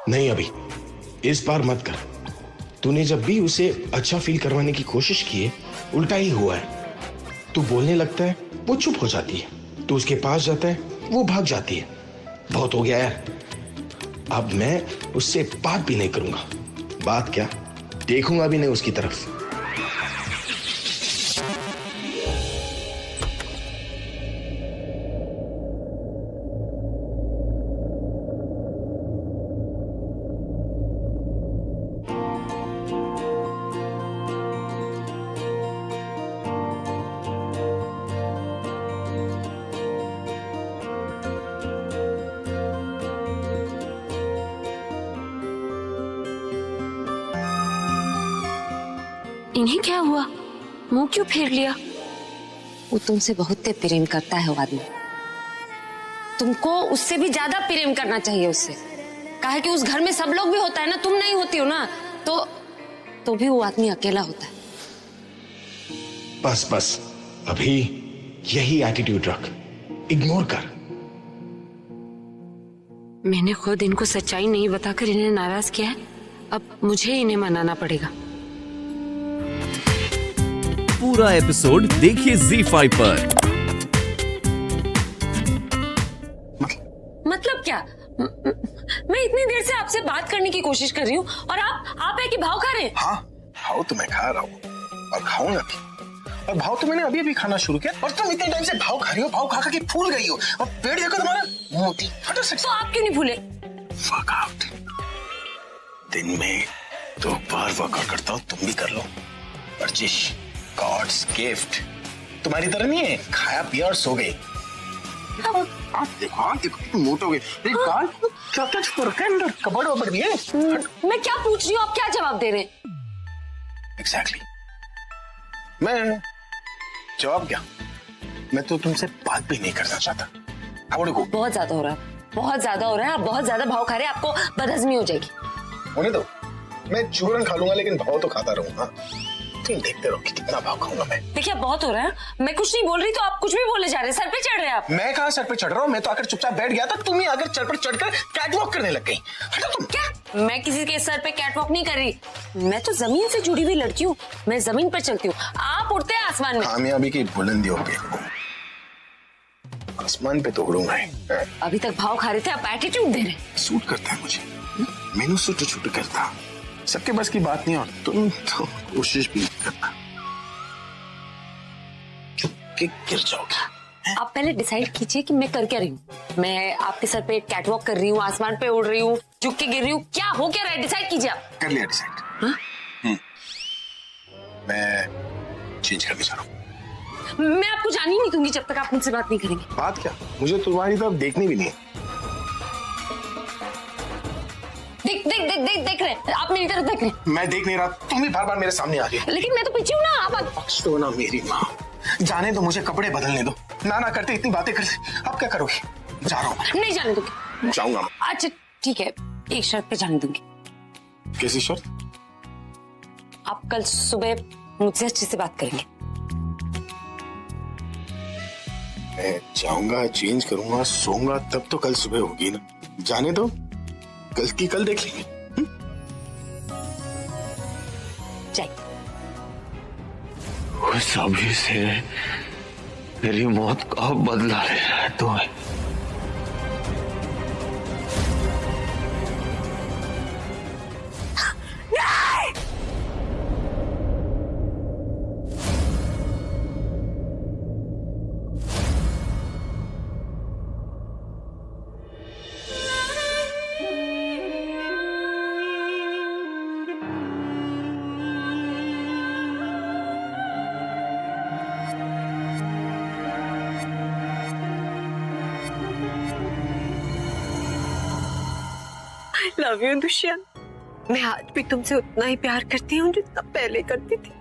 नहीं अभी, इस बार मत कर। तूने जब भी उसे अच्छा फील करवाने की कोशिश की है, उल्टा ही हुआ है। तू बोलने लगता है, वो चुप हो जाती है। तू उसके पास जाता है, वो भाग जाती है। बहुत हो गया यार। अब मैं उससे बात भी नहीं करूंगा। बात क्या, देखूंगा भी नहीं उसकी तरफ। इन्हें क्या हुआ, मुंह क्यों फेर लिया? वो तुमसे बहुत प्रेम करता है वो आदमी। तुमको उससे भी ज्यादा प्रेम करना चाहिए उससे। कहा कि उस घर में सब लोग भी होता है ना, तुम नहीं होती हो ना, तो भी वो आदमी अकेला होता है। बस बस, अभी यही एटीट्यूड रख, इग्नोर कर। मैंने खुद इनको सच्चाई नहीं बताकर इन्हें नाराज किया है, अब मुझे इन्हें मनाना पड़ेगा। पूरा एपिसोड देखिए ZEE5 पर। मतलब क्या? मैं इतनी देर से आपसे बात करने की कोशिश कर रही हूँ और आप है कि भाव खा रहे हैं? हाँ, भाव तो मैं खा रहा हूँ और खाऊंगा भी। और भाव तो मैंने अभी खाना शुरू किया और तुम इतने टाइम से भाव खा रही हो, भाव खा के फूल गई हो और पेट देखो तुम्हारा मोटी फटा से। तो आप क्यों नहीं भूले? वर्कआउट दिन में 2 बार वर्कआउट करता हूँ, तुम भी कर लो। वर्जिश गॉड्स गिफ्ट, तुम्हारी तरह नहीं है खाया पिया और सो गए। आप देखो कितने मोटे हो गए। बाल क्या क्या फर्क है, अंदर कपड़ वपड़ भी है। मैं क्या पूछ रही हूँ, आप क्या जवाब दे रहे हैं? एग्जैक्टली मैं जवाब क्या, मैं तो तुमसे बात भी नहीं करना चाहता। बहुत ज्यादा हो रहा है, बहुत ज्यादा हो रहा है। आप बहुत ज्यादा भाव खा रहे हैं, आपको बदहजमी हो जाएगी। होने दो, मैं चूरन खा लूंगा लेकिन भाव तो खाता रहूंगा। तुम देखते रहो कि कितना भाव खाऊंगा मैं। देखिए बहुत हो रहा है, मैं कुछ नहीं बोल रही तो आप कुछ भी बोले जा रहे हैं, सर पे चढ़ रहे हैं आप। मैं कहाँ सर पे चढ़ रहा हूँ, मैं तो आकर चुपचाप बैठ गया था, तुम ही आकर सर पर चढ़कर कैटवॉक करने लग गई। हटो तुम। क्या? मैं किसी के सर पे कैटवॉक नहीं कर रही, मैं तो जमीन से जुड़ी हुई लड़की हूँ, मैं जमीन पर चलती हूँ, आप उड़ते हैं आसमान में। कामयाबी की बुलंदी हो गई, आसमान पे तो उड़ूंगा। अभी तक भाव खा रहे थे, आप एटीट्यूड दे रहे हैं। सूट करता है मुझे, मैंने सूट छूट करता। सबके बस की बात नहीं, और तुम तो कोशिश भी करना, कि गिर जाओगे। आप पहले डिसाइड कीजिए कि मैं कर क्या रही हूँ। मैं आपके सर पे कैटवॉक कर रही हूँ, आसमान पे उड़ रही हूँ, झुक के गिर रही हूँ, क्या हो क्या रहा है? डिसाइड कीजिए आप। कर लिया डिसाइड। मैं चेंज करने जा रहा हूँ। मैं आपको जाने ही नहीं दूंगी जब तक आप मुझसे बात नहीं करेंगे। बात क्या, मुझे तुम्हारी तरफ देखनी भी नहीं है। देख रहे हैं आप, मेरी तरफ देख रहे हैं। मैं देख नहीं रहा, तुम ही बार बार मेरे सामने आ रही हो। लेकिन मैं तो पीछे हूँ ना, आप तो ना मेरी माँ, जाने दो, मुझे कपड़े बदलने दो। ना करते, इतनी बातें करते, अब क्या करोगे? जा रहा हूँ। नहीं जाने दूंगी। जाऊंगा मैं। अच्छा ठीक है, एक शर्त पे जाने दूंगी। कैसी शर्त? आप कल सुबह मुझसे अच्छे से बात करेंगे। मैं जाऊंगा, चेंज करूंगा, सोऊंगा, तब तो कल सुबह होगी ना। जाने दो, कल की कल देख लेंगे। उस अभी से मेरी मौत का बदला ले रहा है तो है। लव यू दुष्यंत, मैं आज भी तुमसे उतना ही प्यार करती हूँ जितना पहले करती थी।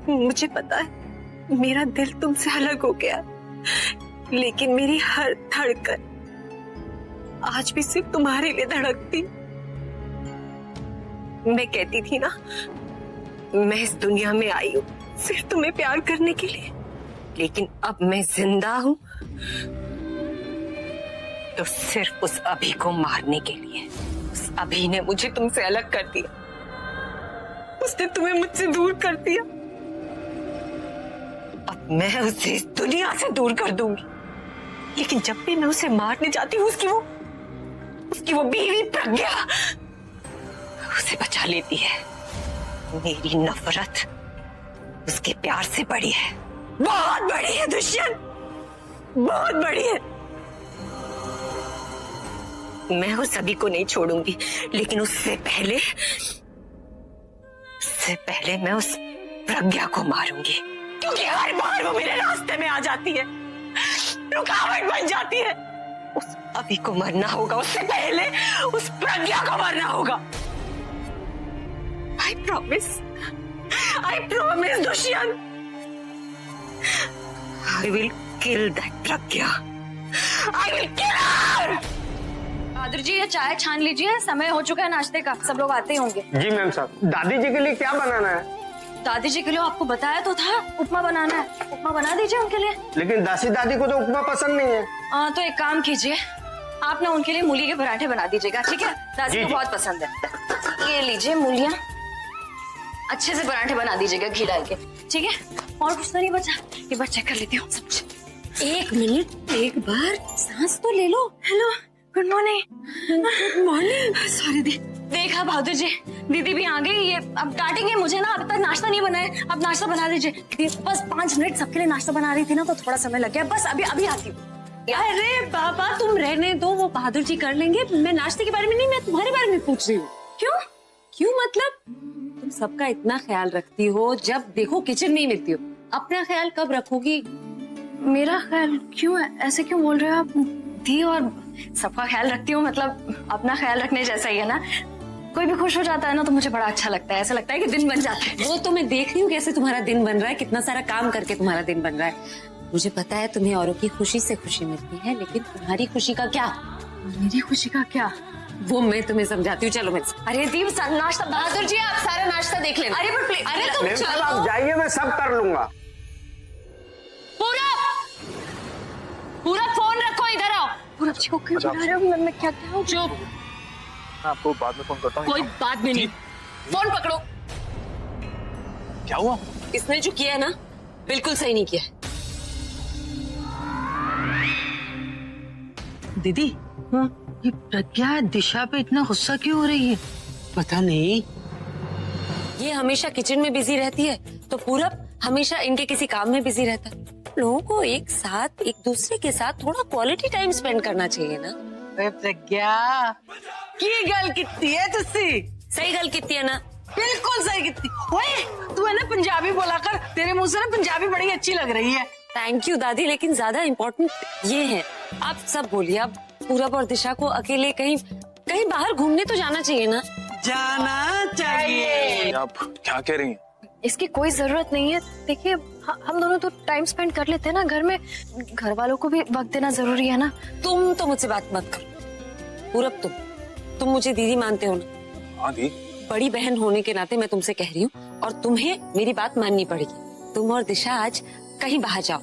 मुझे पता है मेरा दिल तुमसे अलग हो गया, लेकिन मेरी हर धड़कन आज भी सिर्फ तुम्हारे लिए धड़कती। मैं कहती थी ना, मैं इस दुनिया में आई हूँ सिर्फ तुम्हें प्यार करने के लिए, लेकिन अब मैं जिंदा हूँ तो सिर्फ उस अभी को मारने के लिए। उस अभी ने मुझे तुमसे अलग कर दिया, उसने तुम्हें मुझसे दूर कर दिया। अब मैं उसे इस दुनिया से दूर कर दूंगी, लेकिन जब भी मैं उसे मारने जाती हूँ उसकी वो बीवी प्रज्ञा उसे बचा लेती है। मेरी नफरत उसके प्यार से बड़ी है, बहुत बड़ी है दुष्यंत, बहुत बड़ी है। मैं उस सभी को नहीं छोड़ूंगी, लेकिन उससे पहले मैं उस प्रज्ञा को मारूंगी, क्योंकि हर बार वो मेरे रास्ते में आ जाती है, रुकावट बन जाती है। उस अभी को मरना होगा, उससे पहले उस प्रज्ञा को मरना होगा। I promise Dushyant, I will kill that Pragya, I will kill her। Bahadur ji, ये चाय छान लीजिए, समय हो चुका है नाश्ते का, सब लोग आते ही होंगे। जी मैम साहब। दादी जी के लिए क्या बनाना है? दादी जी के लिए आपको बताया तो था, उपमा बनाना है, उपमा बना दीजिए उनके लिए। लेकिन दासी दादी को तो उपमा पसंद नहीं है। तो एक काम कीजिए, आप ना उनके लिए मूली के पराठे बना दीजिएगा, ठीक है? दादी को बहुत पसंद है। ये लीजिए मूलियाँ, अच्छे से पराठे बना दीजिएगा घी डाल के, ठीक है? और कुछ तो नहीं बचा, एक बार चेक कर लेती हूँ सब कुछ। एक मिनट, एक बार सांस तो ले लो। Hello, good morning. Good morning. Sorry दी, देखा बहादुर जी, दीदी भी आ गई। ये अब डांटेंगे मुझे ना, अब तक नाश्ता नहीं बनाए, अब नाश्ता बना दीजिए। बस 5 मिनट सबके लिए नाश्ता बना रही थी ना, तो थोड़ा समय लग गया, बस अभी आती हूँ। अरे बाबा, तुम रहने दो, वो बहादुर जी कर लेंगे। मैं नाश्ते के बारे में नहीं, मैं तुम्हारे बारे में पूछ रही हूँ। क्यों मतलब? तुम सबका इतना ख्याल रखती हो, जब देखो किचन में ही मिलती हो, अपना ख्याल कब रखोगी? मेरा ख्याल क्यों है? ऐसे क्यों बोल रहे हो आप दी? और सबका ख्याल रखती हूँ मतलब अपना ख्याल रखने जैसा ही है ना। कोई भी खुश हो जाता है ना तो मुझे बड़ा अच्छा लगता है, ऐसा लगता है कि दिन बन जाता है। वो तो मैं देख रही हूँ कैसे तुम्हारा दिन बन रहा है, कितना सारा काम करके तुम्हारा दिन बन रहा है। मुझे पता है तुम्हें औरों की खुशी से खुशी मिलती है, लेकिन तुम्हारी खुशी का क्या? मेरी खुशी का क्या? वो मैं तुम्हें समझाती हूँ, चलो मैं। अरे दीप, नाश्ता। बहादुर जी, आप सारा नाश्ता देख लेना। अरे पर अरे तुम मैम साहब आप जाइए, मैं सब कर लूंगा। पूरा फोन रखो, इधर आओ। पूरा अच्छी को क्यों बुला रहे हो? मैं क्या हूँ? चुप, मैं आपको बाद में फोन करता हूँ। कोई बात भी नहीं। फोन पकड़ो। क्या हुआ? इसने जो किया है ना, बिल्कुल सही नहीं किया। दीदी, ये प्रज्ञा दिशा पे इतना गुस्सा क्यों हो रही है? पता नहीं। ये हमेशा किचन में बिजी रहती है, तो पूरब हमेशा इनके किसी काम में बिजी रहता है। लोगों को एक साथ, एक दूसरे के साथ थोड़ा क्वालिटी टाइम स्पेंड करना चाहिए ना। प्रज्ञा की गल कितनी है तुसी? सही गल कितनी है ना? बिल्कुल सही कितनी। ओए, तू है ना पंजाबी बोला कर, तेरे मुंह से ना पंजाबी बड़ी अच्छी लग रही है। थैंक यू दादी, लेकिन ज्यादा इम्पोर्टेंट ये है, आप सब बोलिए। अब पूरब और दिशा को अकेले कहीं बाहर घूमने तो जाना चाहिए ना। जाना चाहिए। आप क्या कह रही हैं? इसकी कोई जरूरत नहीं है। देखिए, हम दोनों तो टाइम स्पेंड कर लेते हैं ना घर में, घर वालों को भी वक्त देना जरूरी है ना। तुम तो मुझसे बात मत करो पूरब, तुम मुझे दीदी मानते हो ना? हाँ दी। बड़ी बहन होने के नाते मैं तुमसे कह रही हूँ, और तुम्हें मेरी बात माननी पड़ेगी। तुम और दिशा आज कहीं बाहर जाओ,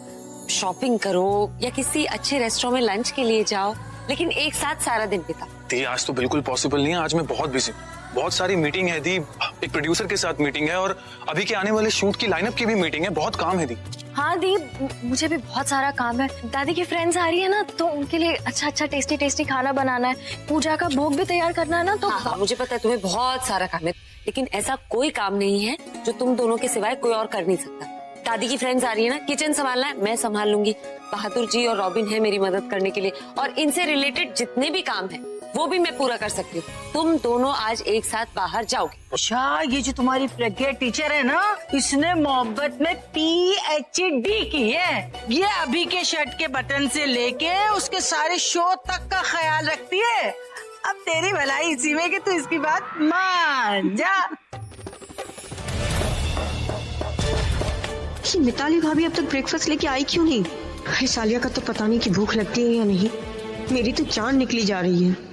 शॉपिंग करो या किसी अच्छे रेस्टोरेंट में लंच के लिए जाओ, लेकिन एक साथ सारा दिन बिताओ। दी, आज तो बिल्कुल पॉसिबल नहीं है, आज मैं बहुत बिजी, बहुत सारी मीटिंग है दी, एक प्रोड्यूसर के साथ मीटिंग है और अभी के आने वाले शूट की लाइनअप की भी मीटिंग है, बहुत काम है दी। हाँ दी, मुझे भी बहुत सारा काम है। दादी की फ्रेंड्स आ रही है ना, तो उनके लिए अच्छा टेस्टी खाना बनाना है, पूजा का भोग भी तैयार करना है ना। तो हाँ, मुझे पता है तुम्हें बहुत सारा काम है, लेकिन ऐसा कोई काम नहीं है जो तुम दोनों के सिवाय कोई और कर नहीं सकता। दादी की फ्रेंड्स आ रही है ना, किचन संभालना है, मैं संभाल लूंगी। बहादुर जी और रॉबिन है मेरी मदद करने के लिए, और इनसे रिलेटेड जितने भी काम है वो भी मैं पूरा कर सकती हूँ। तुम दोनों आज एक साथ बाहर जाओगे। अच्छा, ये जो तुम्हारी प्रज्ञा टीचर है ना, इसने मोहब्बत में PhD की है। ये अभी के शर्ट के बटन से लेके उसके सारे शो तक का ख्याल रखती है। अब तेरी भलाई इसी में कि तू इसकी बात मान जा। मिताली भाभी अब तक ब्रेकफास्ट लेके आई क्यों नहीं? इस आलिया का तो पता नहीं कि भूख लगती है या नहीं। मेरी तो जान निकली जा रही है।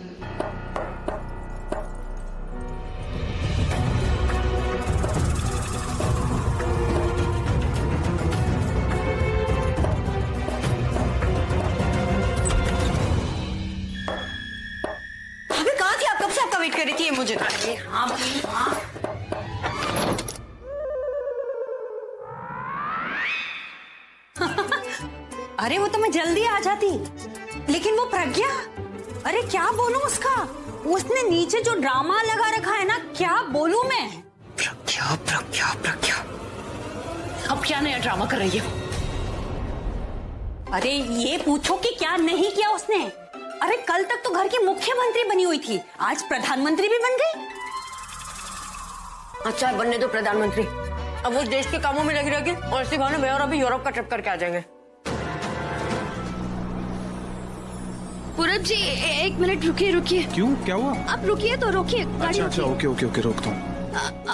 अरे वो तो मैं जल्दी आ जाती, लेकिन वो प्रज्ञा, अरे क्या बोलूं उसका? उसने नीचे जो ड्रामा लगा रखा है ना, क्या बोलूं मैं? प्रज्ञा प्रज्ञा प्रज्ञा, अब क्या नया ड्रामा कर रही है? अरे ये पूछो कि क्या नहीं किया उसने। अरे कल तक तो घर की मुख्यमंत्री बनी हुई थी, आज प्रधानमंत्री भी बन गई। अच्छा बनने दो प्रधानमंत्री, अब वो देश के कामों में लगी रहेगी और इसी बहाने मैं और अभी यूरोप का ट्रिप करके आ जाएंगे। पूरब जी एक मिनट रुकिए रुकिए। क्यों, क्या हुआ? आप रुकिए तो रोकिए। अच्छा अच्छा, ओके ओके ओके, रोकता हूँ।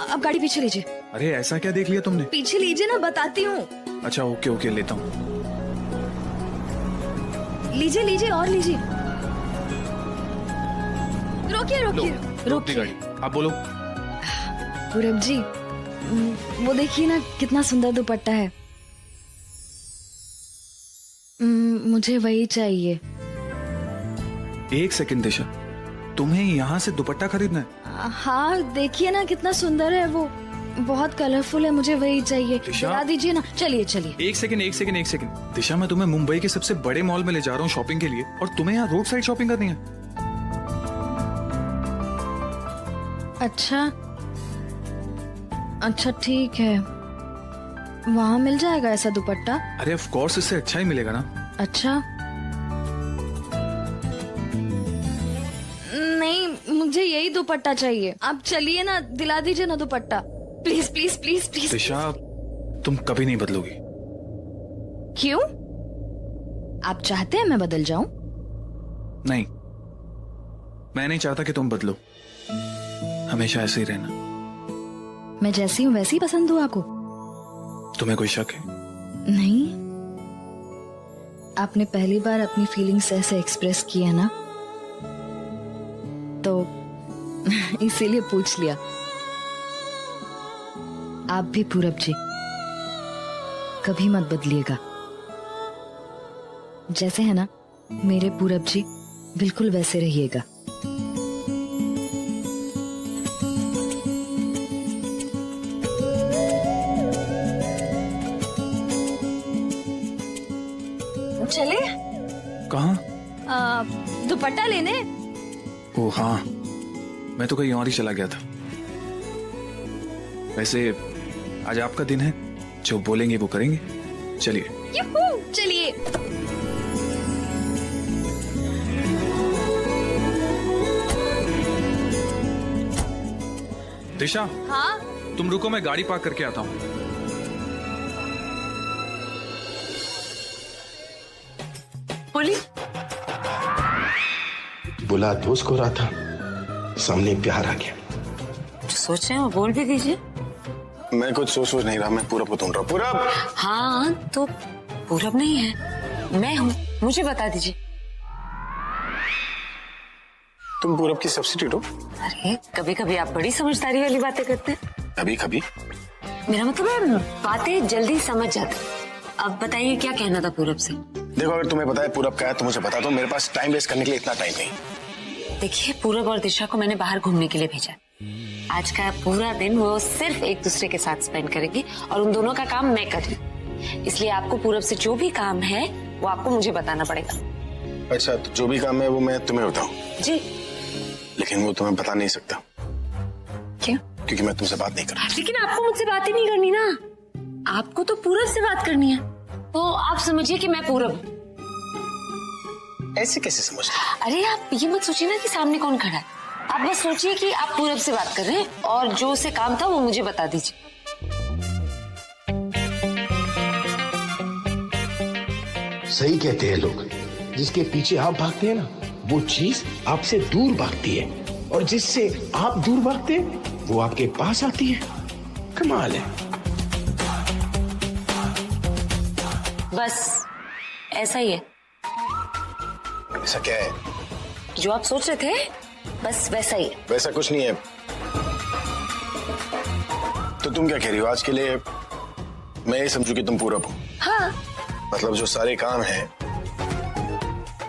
अब गाड़ी पीछे लीजिए। अरे ऐसा क्या देख लिया तुमने? पीछे लीजिए ना, बताती हूँ। अच्छा ओके ओके, लेता हूँ। लीजिए लीजिए और लीजिए। रोकिए रोकिए रोक दी गाड़ी। आप बोलो। पूरब जी वो देखिए ना कितना सुंदर दुपट्टा है, मुझे वही चाहिए। एक सेकंड दिशा, तुम्हें यहाँ से दुपट्टा खरीदना है? हाँ देखिए ना कितना सुंदर है वो, बहुत कलरफुल है, मुझे वही चाहिए। दिला दीजिए ना। चलिए चलिए। एक सेकंड दिशा, मैं तुम्हें मुंबई के सबसे बड़े मॉल में ले जा रहा हूँ शॉपिंग के लिए, और तुम्हें यहाँ रोड साइड शॉपिंग करनी है। अच्छा ठीक है, वहाँ मिल जाएगा ऐसा दुपट्टा? अरे ऑफ कोर्स, इससे अच्छा ही मिलेगा ना। अच्छा नहीं, मुझे यही दुपट्टा चाहिए। आप चलिए ना, दिला दीजिए ना दुपट्टा, please please please please. Disha तुम कभी नहीं बदलोगी। क्यों? आप चाहते हैं मैं बदल जाऊं? नहीं, मैं नहीं चाहता कि तुम बदलो, हमेशा ऐसे ही रहना। मैं जैसी हूँ वैसी पसंद हूँ आपको? तुम्हें कोई शक है? नहीं, आपने पहली बार अपनी फीलिंग्स ऐसे एक्सप्रेस की है ना, तो इसीलिए पूछ लिया। आप भी पूरब जी कभी मत बदलिएगा, जैसे है ना मेरे पूरब जी, बिल्कुल वैसे रहिएगा। चले? कहाँ? दुपट्टा लेने। ओ हाँ, मैं तो कहीं और ही चला गया था। वैसे आज आपका दिन है, जो बोलेंगे वो करेंगे। चलिए। चलिए। दिशा। हाँ? तुम रुको, मैं गाड़ी पार्क करके आता हूँ। बोली। बुला दोस्त को रहा था, सामने प्यार आ गया। सोच रहे हैं, बोल भी दीजिए। मैं कुछ सोच नहीं रहा, मैं पूरब को ढूंढ रहा हूँ। पूरब! हाँ तो पूरब नहीं है, मैं हूँ, मुझे बता दीजिए। तुम पूरब की सब्स्टिट्यूट हो? अरे कभी कभी आप बड़ी समझदारी वाली बातें करते हैं। कभी कभी? मेरा मतलब है बातें जल्दी समझ जाते। अब बताइए क्या कहना था पूरब से? देखो, अगर तुम्हें पता है पूरब क्या है तो मुझे बता दो, मेरे पास टाइम वेस्ट करने के लिए इतना टाइम नहीं। देखिए, पूरब और दिशा को मैंने बाहर घूमने के लिए भेजा। आज का पूरा दिन वो सिर्फ एक दूसरे के साथ स्पेंड करेंगी और उन दोनों का काम मैं कर रही। इसलिए आपको पूरब से जो भी काम है वो आपको मुझे बताना पड़ेगा। अच्छा, तो जो भी काम है वो मैं तुम्हें बताऊं? जी। लेकिन वो तुम्हें बता नहीं सकता। क्यों? क्योंकि मैं तुमसे बात नहीं कर रहा। लेकिन आपको मुझसे बात ही नहीं करनी ना, आपको तो पूरब से बात करनी है। तो आप समझिए कि मैं पूरब। ऐसे कैसे समझते? अरे आप ये मत सोचिए ना कि सामने कौन खड़ा है, आप बस सोचिए कि आप पूरब से बात कर रहे हैं और जो उसे काम था वो मुझे बता दीजिए। सही कहते हैं लोग, जिसके पीछे आप भागते हैं ना, वो चीज आपसे दूर भागती है, और जिससे आप दूर भागते हैं वो आपके पास आती है। कमाल है। बस ऐसा ही है। ऐसा क्या है? जो आप सोच रहे थे बस वैसा ही है। वैसा कुछ नहीं है। तो तुम क्या कह रही हो? आज के लिए मैं ये समझू कि तुम पूरब हो? हाँ। मतलब जो सारे काम हैं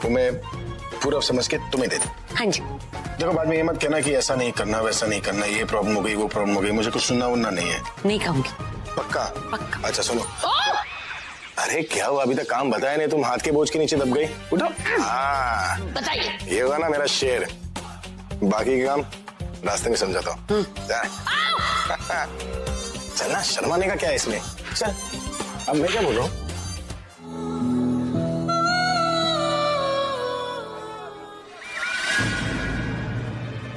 वो मैं पूरब समझ के तुम्हें दे दूं? हाँ जी। देखो बाद में ये मत कहना कि ऐसा नहीं करना वैसा नहीं करना, ये प्रॉब्लम हो गई वो प्रॉब्लम हो गई, मुझे कुछ सुनना वुनना नहीं है। नहीं कहूंगी। पक्का? अच्छा सुनो। अरे क्या हुआ, अभी तक काम बताया नहीं, तुम हाथ के बोझ के नीचे दब गई। उठो। हाँ बताइए। ये होगा ना मेरा शेर, बाकी का काम रास्ते में समझाता हूँ। चलना, शर्माने का क्या है इसमें, चल। अब मैं क्या बोल रहा हूँ?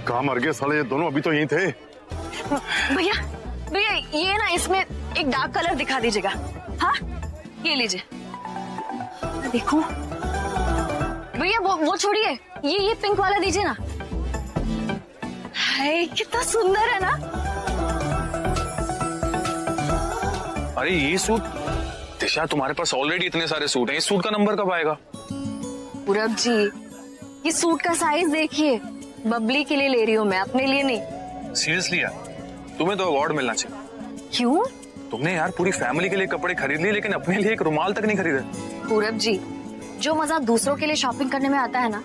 कहाँ मर गए साले ये दोनों, अभी तो यहीं थे। भैया भैया ये ना इसमें एक डार्क कलर दिखा दीजिएगा। हाँ ये लीजिए, देखो भैया वो छोड़िए, ये पिंक वाला दीजिए ना। हाय कितना सुंदर है ना। अरे ये सूट दिशा, तुम्हारे पास ऑलरेडी इतने सारे सूट हैं, इस सूट का नंबर कब आएगा? पूरब जी ये सूट का साइज देखिए, बबली के लिए ले रही हूँ मैं, अपने लिए नहीं। सीरियसली यार, तुम्हें तो अवार्ड मिलना चाहिए। क्यों? तुमने यार पूरी फैमिली के लिए कपड़े खरीद लिए, लेकिन अपने लिए एक रुमाल तक नहीं खरीदा। पूरब जी जो मजा दूसरों के लिए शॉपिंग करने में आता है ना,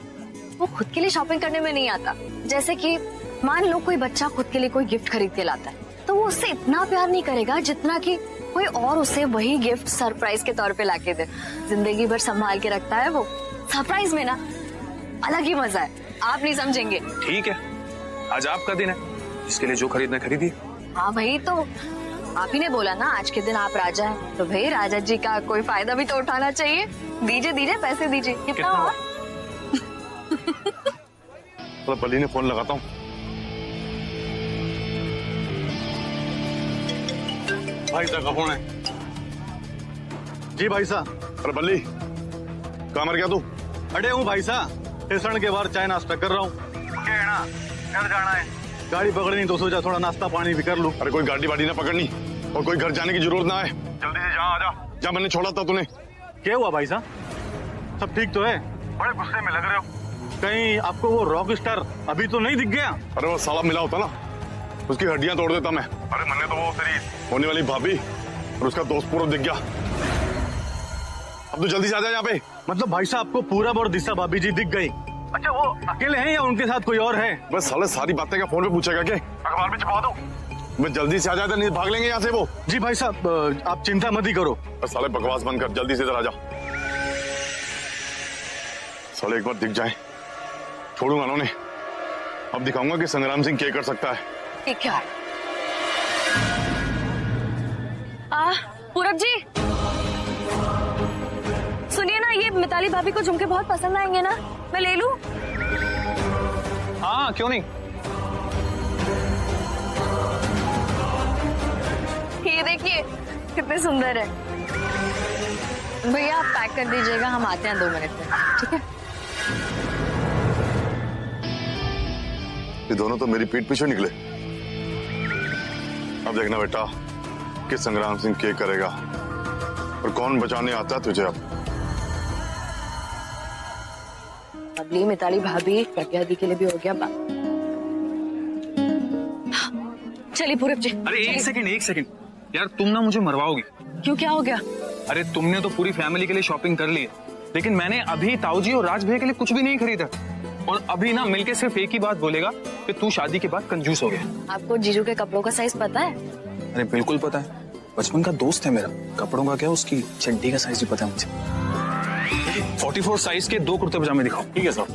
वो खुद के लिए शॉपिंग करने में नहीं आता। जैसे कि मान लो कोई बच्चा खुद के लिए कोई गिफ्ट खरीद के लाता है, तो वो उससे इतना प्यार नहीं करेगा जितना कि कोई और उसे वही गिफ्ट सरप्राइज के तौर पे लाके दे। जिंदगी भर संभाल के रखता है वो। सरप्राइज में ना अलग ही मजा है, आप नहीं समझेंगे। ठीक है, आज आपका दिन है, इसके लिए जो खरीदना खरीदिए। हाँ भाई, तो आप ही ने बोला ना आज के दिन आप राजा हैं, तो भाई राजा जी का कोई फायदा भी तो उठाना चाहिए। दीजिए दीजिए, पैसे दीजिए। कितना हुआ? बल्ली ने फोन लगाता हूँ। भाई साहब का फोन है। जी भाई साहब। अरे बल्ली कहाँ मर गया तू? अरे हूँ भाई साहब, स्टेशन के बाहर चाय नाश्ता कर रहा हूँ। घर जाना है, गाड़ी पकड़नी तो सोचा थोड़ा नाश्ता पानी भी कर लूं। अरे कोई गाड़ी वाड़ी ना पकड़नी और कोई घर जाने की जरूरत ना है, जल्दी से जहाँ आजा जहाँ मैंने छोड़ा था तूने। क्या हुआ भाई साहब, सब ठीक तो है? बड़े गुस्से में लग रहे हो, कहीं आपको वो रॉक स्टार अभी तो नहीं दिख गया? अरे वो साला मिला होता ना, उसकी हड्डियां तोड़ देता मैं। अरे मैंने तो वो तेरी होने वाली भाभी और उसका दोस्त पूरा दिख गया। अब तो जल्दी से आ जा यहाँ पे। मतलब भाई साहब आपको पूरा और दिशा भाभी जी दिख गई? अच्छा वो अकेले हैं या उनके साथ कोई और है? बस साले सारी बातें का फोन पे पूछेगा क्या? अखबार में छपवा दो। मैं जल्दी से आ जाता, नहीं भाग लेंगे यहाँ से वो। जी भाई साहब आप चिंता मत ही करो। बस साले बकवास बंद कर, जल्दी से इधर आ जा। साले एक बार दिख जाए छोड़ूंगा उन्होंने। अब दिखाऊंगा कि संग्राम सिंह क्या कर सकता है। ठीक है। पूरब जी सुनिए ना, ये मिताली भाभी को झुमके बहुत पसंद आएंगे ना, मैं ले लूं? हाँ क्यों नहीं। ये देखिए कितने सुंदर है। भैया आप पैक कर दीजिएगा, हम आते हैं 2 मिनट में, ठीक है? ये दोनों तो मेरी पीठ पीछे निकले। अब देखना बेटा कि संग्राम सिंह क्या करेगा और कौन बचाने आता है तुझे। अब बबली मिताली भाभी प्रज्ञा दी के लिए भी हो गया बात। चलिए पूरब जी। अरे एक सेकंड यार, तुम ना मुझे मरवाओगी। क्यों, क्या हो गया? अरे तुमने तो पूरी फैमिली के लिए शॉपिंग कर ली है, लेकिन मैंने अभी ताऊजी और राज भैया के लिए कुछ भी नहीं खरीदा। और अभी ना मिलके सिर्फ एक ही बात बोलेगा कि तू शादी के बाद कंजूस हो गया। आपको जीजू के कपड़ों का साइज पता है? अरे बिल्कुल पता है, बचपन का दोस्त है मेरा। कपड़ों का क्या, उसकी चड्डी का साइज भी पता है मुझे। 44 साइज के 2 कुर्ते पजामे दिखाओ। ठीक है सर।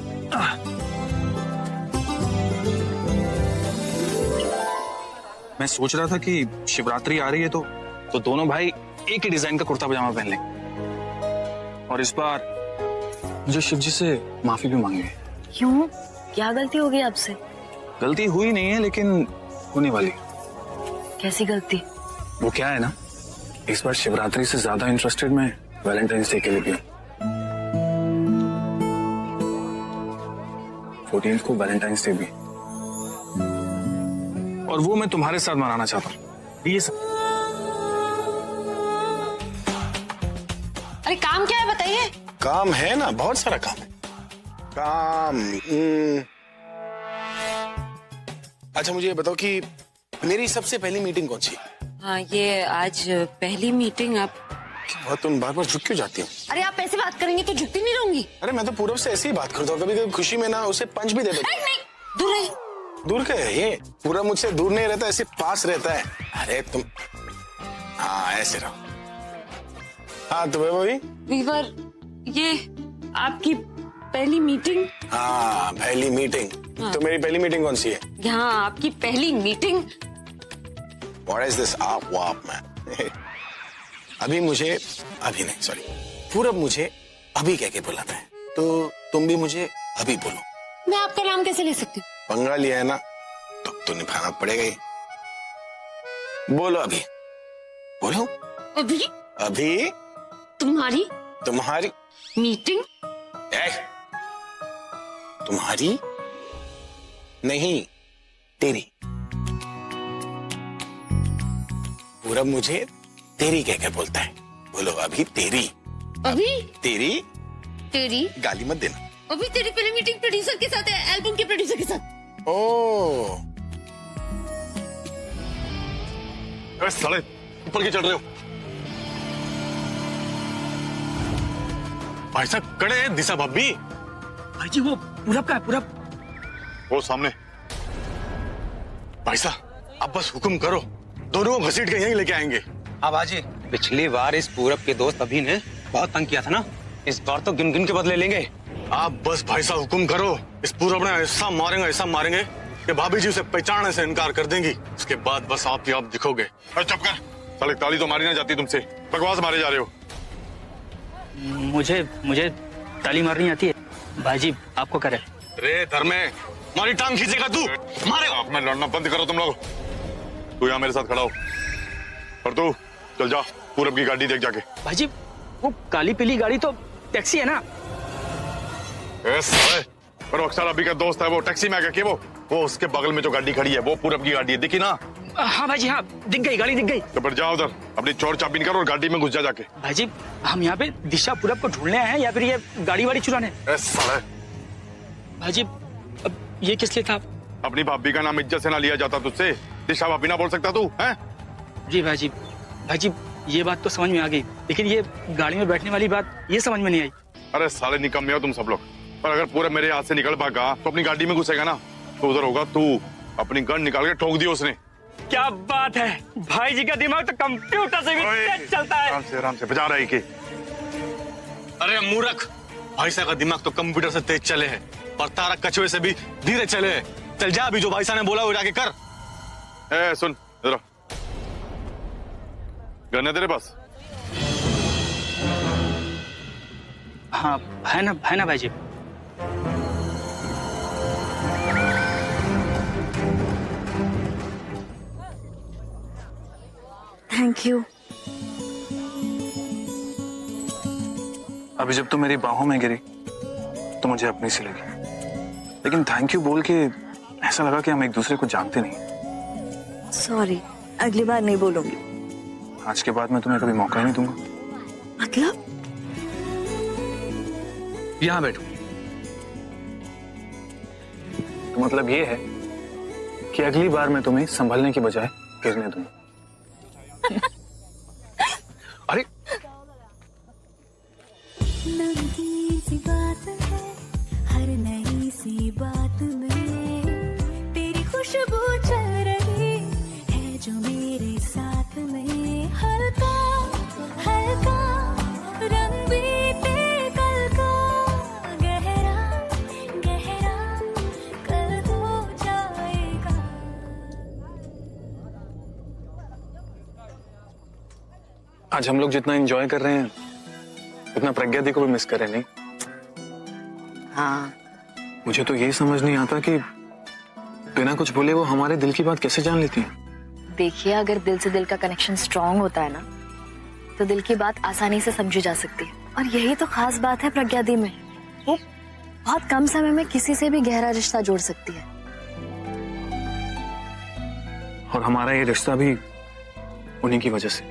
मैं सोच रहा था कि शिवरात्रि आ रही है तो दोनों भाई एक ही डिजाइन का कुर्ता पजामा पहन लें। और इस बार मुझे शिव जी से माफी भी मांगी है। क्यों, क्या गलती हो गई आपसे? गलती हुई नहीं है, लेकिन होने वाली। कैसी गलती? वो क्या है ना, इस बार शिवरात्रि से ज्यादा इंटरेस्टेड मैं वैलेंटाइंस डे के लिए भी हूँ। 14th को वैलेंटाइंस डे भी, और वो मैं तुम्हारे साथ मनाना चाहता हूँ। ये सब अरे काम क्या है बताइए? काम है ना, बहुत सारा काम है। अच्छा मुझे ये बताओ कि मेरी सबसे पहली मीटिंग कौन सी? हाँ ये आज पहली मीटिंग। आप तुम बार बार झुक क्यों जाती हो? अरे आप ऐसे बात करेंगे तो झुकती नहीं रहूंगी। अरे मैं तो पूरब से ऐसे ही बात करता हूँ, कभी कभी खुशी में ना उसे पंच भी दे देता हूँ। दूर रही। दूर क्या है ये? पूरा मुझसे दूर नहीं रहता, ऐसे पास रहता है। अरे तुम, हाँ ऐसे रहो। हाँ तो भाई वीवर, ये आपकी पहली मीटिंग? हाँ पहली मीटिंग। हाँ। तो मेरी पहली मीटिंग कौन सी है? यहाँ आपकी पहली मीटिंग? What is this आप वाप man? अभी नहीं सॉरी, पूरब मुझे अभी कह के बुलाता है, तो तुम भी मुझे अभी बोलो। मैं आपका नाम कैसे ले सकती हूँ? पंगा लिया है ना, तो निभाना पड़ेगा ही। बोलो अभी, बोलो अभी। अभी तुम्हारी मीटिंग? तुम्हारी नहीं, तेरी। पूरब मुझे तेरी कह के बोलता है। बोलो अभी तेरी। अभी तेरी गाली मत देना। अभी तेरी पहली मीटिंग प्रोड्यूसर के साथ है, एल्बम के प्रोड्यूसर के साथ। ओ साले ऊपर क्यों चढ़ रहे हो? भाई साहब कड़े हैं दिशा भाभी। भाई जी वो पूरब का है, पूरब वो सामने। भाई साहब अब बस हुक्म करो, दोनों को घसीट के यहीं लेके आएंगे। हाँ बाजी, पिछली बार इस पूरब के दोस्त अभी ने बहुत तंग किया था ना, इस बार तो गिन गिन के बदले लेंगे। आप बस भाई साहब हुक्म करो, इस पूरब ने ऐसा मारेंगे कि भाभी जी उसे पहचानने से इनकार कर देंगी। उसके बाद बस आप ही आप दिखोगे। अरे चुप कर साले, ताली तो मारी ना जाती तुमसे, बकवास मारे जा रहे हो। मुझे ताली मारनी आती है भाईजी, आपको करे। रे धर्मे, मारी टांग खींचेगा तू, मारे। आप में लड़ना बंद करो तुम लोग। तू यहाँ मेरे साथ खड़ा हो और तू चल जा पूरब की गाड़ी देख जाके। भाईजी वो काली पीली गाड़ी तो टैक्सी है ना? पर अक्सर अभी का दोस्त है, वो टैक्सी में आके के वो उसके बगल में जो गाड़ी खड़ी है वो पूरब की गाड़ी है, दिखी ना? हाँ भाईजी, हाँ दिख गई, गाड़ी दिख गई। तो फिर जाओ उधर, अपनी चोर चाबी निकाल और गाड़ी में घुस जा जाके। भाईजी हम यहाँ पे दिशा पूरब को ढूंढने आए हैं या फिर ये गाड़ी वाड़ी चुराने? भाईजी अब ये किस लिए था? अपनी भाभी का नाम इज्जत से ना लिया जाता तुझसे, दिशा भाभी ना बोल सकता तू हैं? जी भाईजी ये बात तो समझ में आ गई, लेकिन ये गाड़ी में बैठने वाली बात ये समझ में नहीं आई। अरे साले निकम्मे हो तुम सब लोग। पर अगर पूरा मेरे हाथ से निकल भागा तो अपनी गाड़ी में घुसेगा ना, तो उधर होगा तू। अपनी गन निकाल के ठोक दिया उसने। क्या बात है, भाई जी का दिमाग तो कंप्यूटर से भी तेज चलता है। आराम से बजा रही के। अरे मूर्ख, भाई साहब का दिमाग तो कंप्यूटर से तेज चले है, पर तारा कछुए से भी धीरे चले है। चल जा, अभी जो भाई साहब ने बोला वो जाके कर। सुन इधर, गन है तेरे पास? हाँ है ना भाई जी। Thank you. अभी जब तुम मेरी बाहों में गिरी तो मुझे अपनी सी लगी, लेकिन थैंक यू बोल के ऐसा लगा कि हम एक दूसरे को जानते नहीं। सॉरी, अगली बार नहीं बोलूंगी। आज के बाद मैं तुम्हें कभी मौका ही नहीं दूंगा। मतलब? यहाँ बैठो। तो मतलब ये है कि अगली बार मैं तुम्हें संभलने की बजाय गिरने दूंगा। अरे नमकीन सी बात है, हर नई सी बात में तेरी खुशबू चल रही है जो मेरे साथ में। हल्का हल्का रंग बीते कल का, गहरा गहरा कल हो जाएगा। आज हम लोग जितना एंजॉय कर रहे हैं उतना प्रज्ञा दी को भी मिस कर रहे, नहीं? हाँ। मुझे तो यही समझ नहीं आता कि बिना कुछ बोले वो हमारे दिल की बात कैसे जान लेती है। देखिए, अगर दिल से दिल का कनेक्शन स्ट्रांग होता है ना, तो दिल की बात आसानी से समझी जा सकती है। और यही तो खास बात है प्रज्ञा दी में, वो बहुत कम समय में किसी से भी गहरा रिश्ता जोड़ सकती है। और हमारा ये रिश्ता भी उन्हीं की वजह से।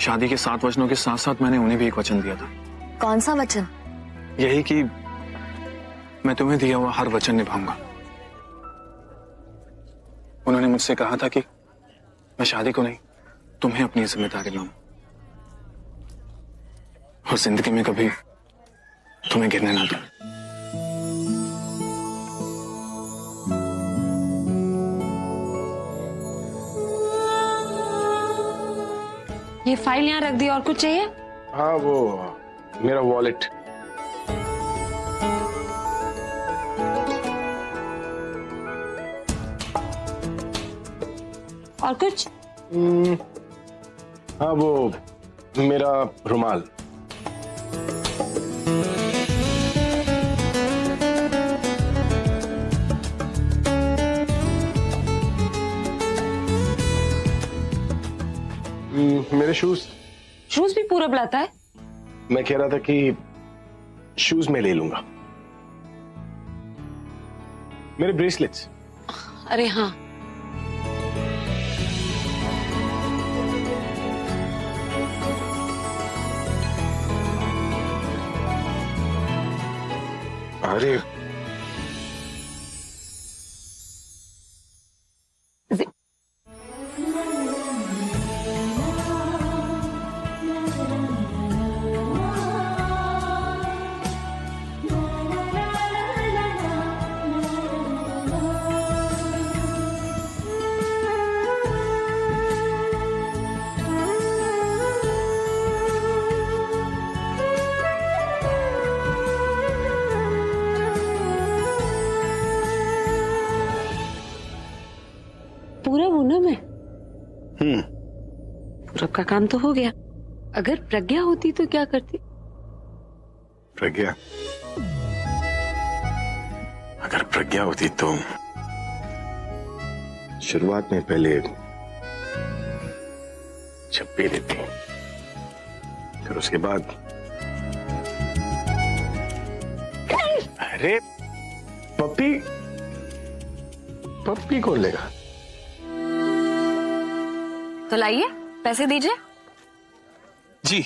शादी के 7 वचनों के साथ साथ मैंने उन्हें भी एक वचन दिया था। कौन सा वचन? यही कि मैं तुम्हें दिया हुआ हर वचन निभाऊंगा। उन्होंने मुझसे कहा था कि मैं शादी को नहीं, तुम्हें अपनी जिम्मेदारी लाऊं और जिंदगी में कभी तुम्हें गिरने ना दूं। ये फाइल यहाँ रख दी, और कुछ चाहिए? हाँ, वो मेरा वॉलेट। और कुछ? हाँ, वो मेरा रुमाल। मेरे शूज। शूज भी पूरब लाता है? मैं कह रहा था कि शूज में ले लूंगा। मेरे ब्रेसलेट्स। अरे हाँ, अरे पूरब हूं ना मैं। पूरब का काम तो हो गया। अगर प्रज्ञा होती तो क्या करती? प्रज्ञा? अगर प्रज्ञा होती तो शुरुआत में पहले छप्पे देती, फिर उसके बाद। अरे पप्पी, पप्पी कौन लेगा? तो लाइए, पैसे दीजिए। जी,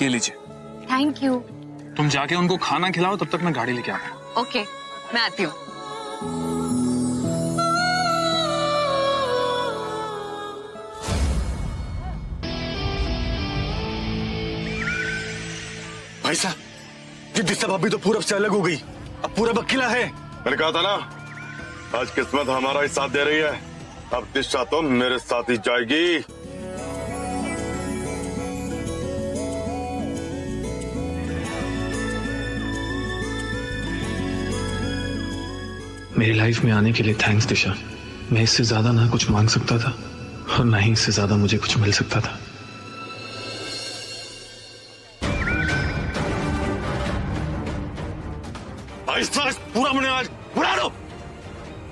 ये लीजिए। Thank you. तुम जाके उनको खाना खिलाओ, तब तक मैं गाड़ी लेके आता हूँ। ओके, मैं आती हूँ। भाई साहब, जिद्दी साहब अभी तो पूरब से अलग हो गई। अब पूरब अकेला है। मैंने कहा था ना, आज किस्मत हमारा ही साथ दे रही है। अब दिशा तो मेरे साथ ही जाएगी। मेरी लाइफ में आने के लिए थैंक्स दिशा। मैं इससे ज्यादा ना कुछ मांग सकता था और ना ही इससे ज्यादा मुझे कुछ मिल सकता था। ऐसा पूरा मैंने आज उड़ा दो।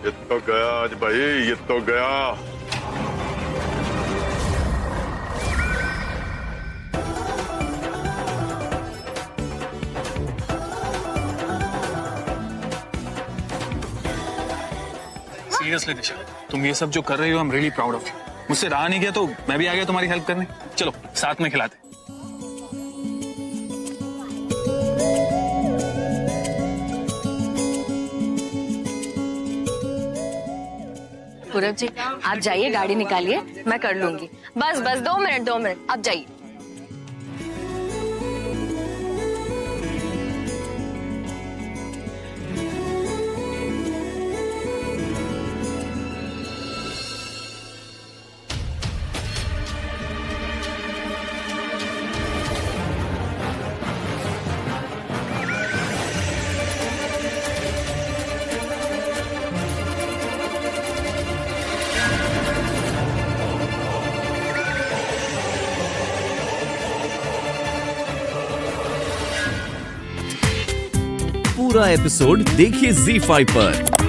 ये तो गया आज भाई, ये तो गया। सीरियसली दिशा, तुम ये सब जो कर रही हो, I am really proud of you. मुझसे रहा नहीं गया तो मैं भी आ गया तुम्हारी हेल्प करने। चलो साथ में खिलाते। पूरब जी, आप जाइए, गाड़ी निकालिए, मैं कर लूंगी। बस बस 2 मिनट, 2 मिनट, आप जाइए। पूरा एपिसोड देखिए ZEE5 पर।